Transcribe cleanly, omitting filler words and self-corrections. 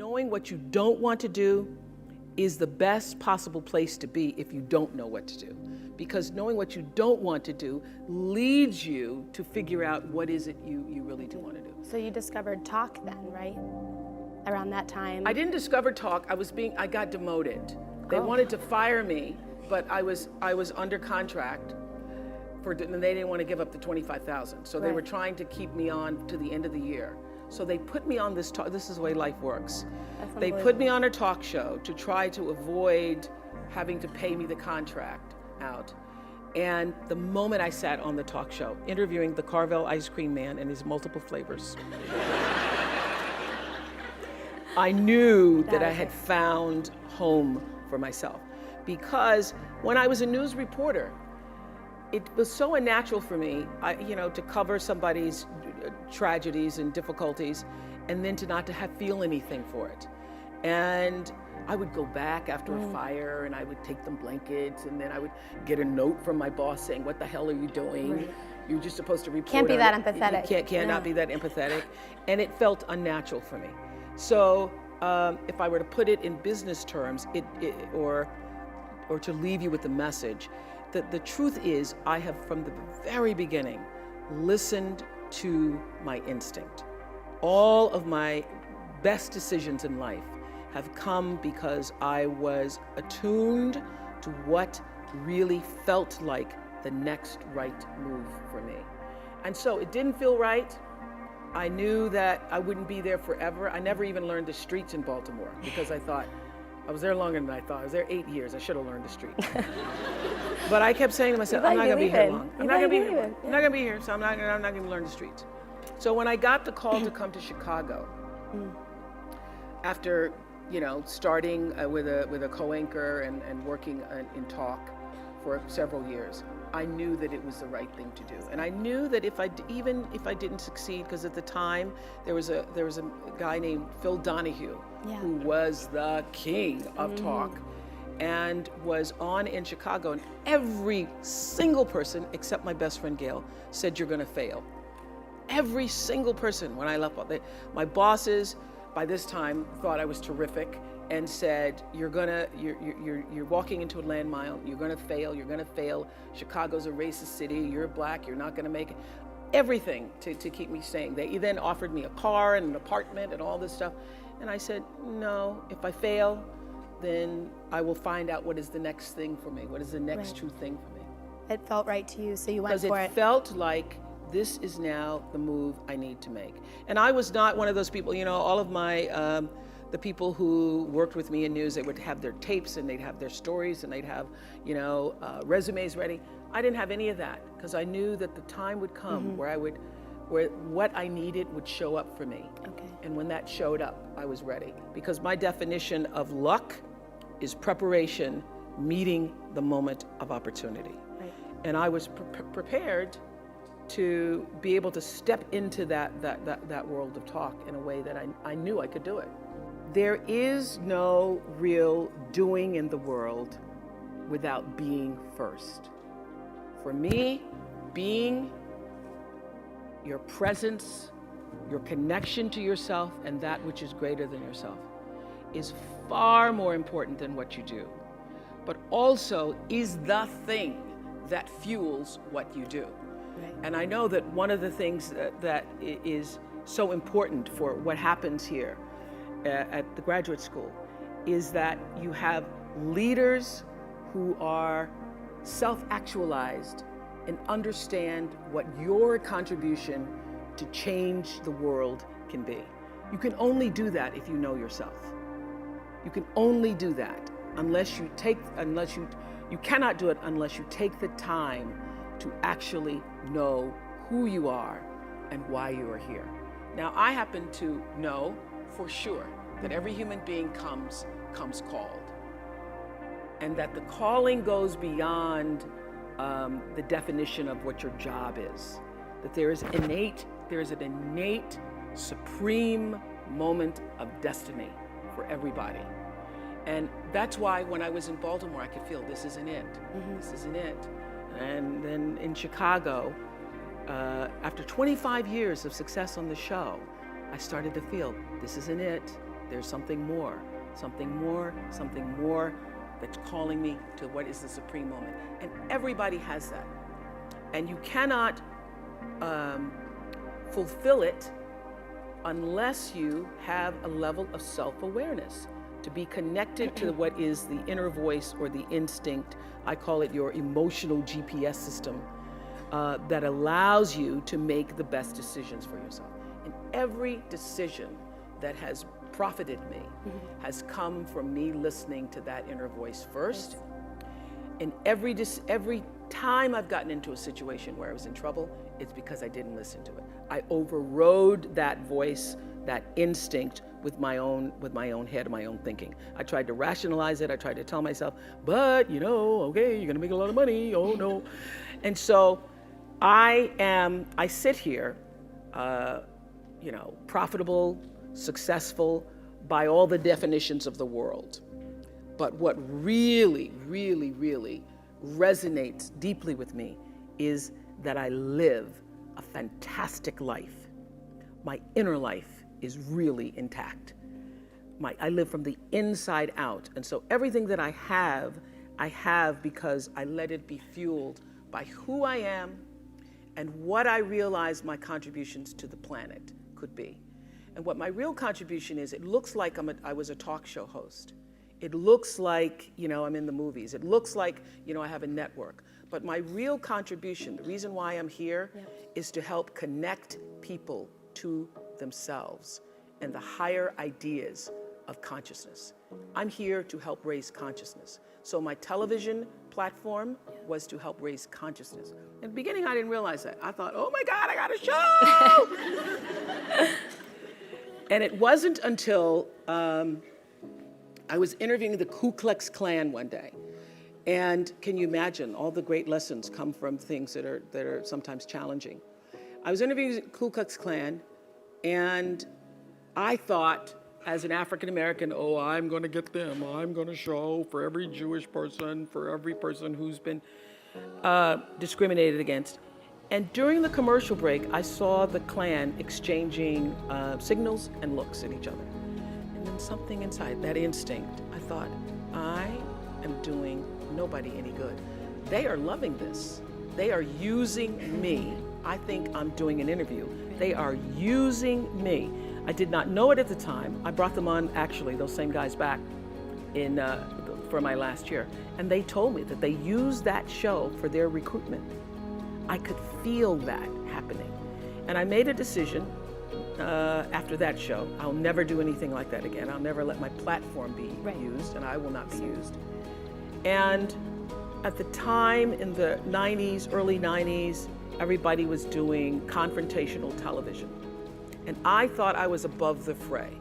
Knowing what you don't want to do is the best possible place to be if you don't know what to do. Because knowing what you don't want to do leads you to figure out what is it you really do want to do. So you discovered talk then, right? Around that time? I didn't discover talk. I got demoted. They wanted to fire me, but I was under contract and they didn't want to give up the $25,000. So they were trying to keep me on to the end of the year. So they put me on this talk. This is the way life works. They put me on a talk show to try to avoid having to pay me the contract out. And the moment I sat on the talk show, interviewing the Carvel ice cream man and his multiple flavors, I knew that I had found home for myself. Because when I was a news reporter, it was so unnatural for me, to cover somebody's tragedies and difficulties, and then to not to feel anything for it. And I would go back after a fire, and I would take them blankets, and then I would get a note from my boss saying, "What the hell are you doing? Right. You're just supposed to report." Can't be that empathetic. You cannot be that empathetic, and it felt unnatural for me. So if I were to put it in business terms, or to leave you with the message, the truth is, I have from the very beginning listened to my instinct. All of my best decisions in life have come because I was attuned to what really felt like the next right move for me. And so it didn't feel right. I knew that I wouldn't be there forever. I never even learned the streets in Baltimore because I thought, I was there longer than I thought. I was there 8 years. I should have learned the streets. But I kept saying to myself, I'm not going to be here long. I'm not going to be here, so I'm not going to learn the streets. So when I got the call to come to Chicago, after starting with a co-anchor and working in talk for several years, I knew that it was the right thing to do. And I knew that even if I didn't succeed, because at the time there was a guy named Phil Donahue, who was the king of talk, and was on in Chicago, and every single person except my best friend Gail said, "You're going to fail." Every single person. When I left, my bosses by this time thought I was terrific and said, you're walking into a landmine, you're gonna fail, Chicago's a racist city, you're black, you're not gonna make it. Everything to keep me staying. They then offered me a car and an apartment and all this stuff. And I said, no, if I fail, then I will find out what is the next thing for me, what is the next true thing for me. It felt right to you, so you went for it. Because it felt like this is now the move I need to make. And I was not one of those people, all of my, the people who worked with me in news, they would have their tapes and they'd have their stories and they'd have, resumes ready. I didn't have any of that because I knew that the time would come where what I needed would show up for me. Okay. And when that showed up, I was ready. Because my definition of luck is preparation meeting the moment of opportunity. Right. And I was prepared to be able to step into that world of talk in a way that I knew I could do it. There is no real doing in the world without being first. For me, being, your presence, your connection to yourself and that which is greater than yourself is far more important than what you do, but also is the thing that fuels what you do. Right. And I know that one of the things that is so important for what happens here at the graduate school is that you have leaders who are self-actualized and understand what your contribution to change the world can be. You can only do that if you know yourself. You can only do that you cannot do it unless you take the time to actually know who you are and why you are here. Now, I happen to know for sure that every human being comes called, and that the calling goes beyond the definition of what your job is. That there is an innate, supreme moment of destiny for everybody. And that's why when I was in Baltimore, I could feel this isn't it. This isn't it. And then in Chicago, after 25 years of success on the show, I started to feel this isn't it. there's something more, something more, something more that's calling me to what is the supreme moment. And everybody has that. And you cannot fulfill it unless you have a level of self-awareness, to be connected to what is the inner voice or the instinct. I call it your emotional GPS system that allows you to make the best decisions for yourself. And every decision that has profited me has come from me listening to that inner voice first. And every time I've gotten into a situation where I was in trouble, it's because I didn't listen to it. I overrode that voice, that instinct with my own head, my own thinking. I tried to rationalize it. I tried to tell myself, but okay, you're gonna make a lot of money. Oh no. And so I sit here, profitable, successful by all the definitions of the world. But what really, really, really resonates deeply with me is that I live a fantastic life. My inner life is really intact. I live from the inside out. And so everything that I have because I let it be fueled by who I am and what I realize my contributions to the planet could be. And what my real contribution is, it looks like I was a talk show host. It looks like, I'm in the movies. It looks like, I have a network. But my real contribution, the reason why I'm here, is to help connect people to themselves and the higher ideas of consciousness. I'm here to help raise consciousness. So my television platform was to help raise consciousness. In the beginning, I didn't realize that. I thought, oh my God, I got a show! And it wasn't until I was interviewing the Ku Klux Klan one day. And can you imagine, all the great lessons come from things that are sometimes challenging. I was interviewing the Ku Klux Klan, and I thought, as an African American, I'm going to get them. I'm going to show for every Jewish person, for every person who's been discriminated against. And during the commercial break, I saw the Klan exchanging signals and looks at each other. And then something inside, that instinct, I thought, I am doing nobody any good. They are loving this. They are using me. I think I'm doing an interview. They are using me. I did not know it at the time. I brought them on, actually, those same guys back for my last year. And they told me that they used that show for their recruitment. I could feel that happening. And I made a decision after that show. I'll never do anything like that again. I'll never let my platform be used, and I will not be used. And at the time, in the 90s, early 90s, everybody was doing confrontational television. And I thought I was above the fray.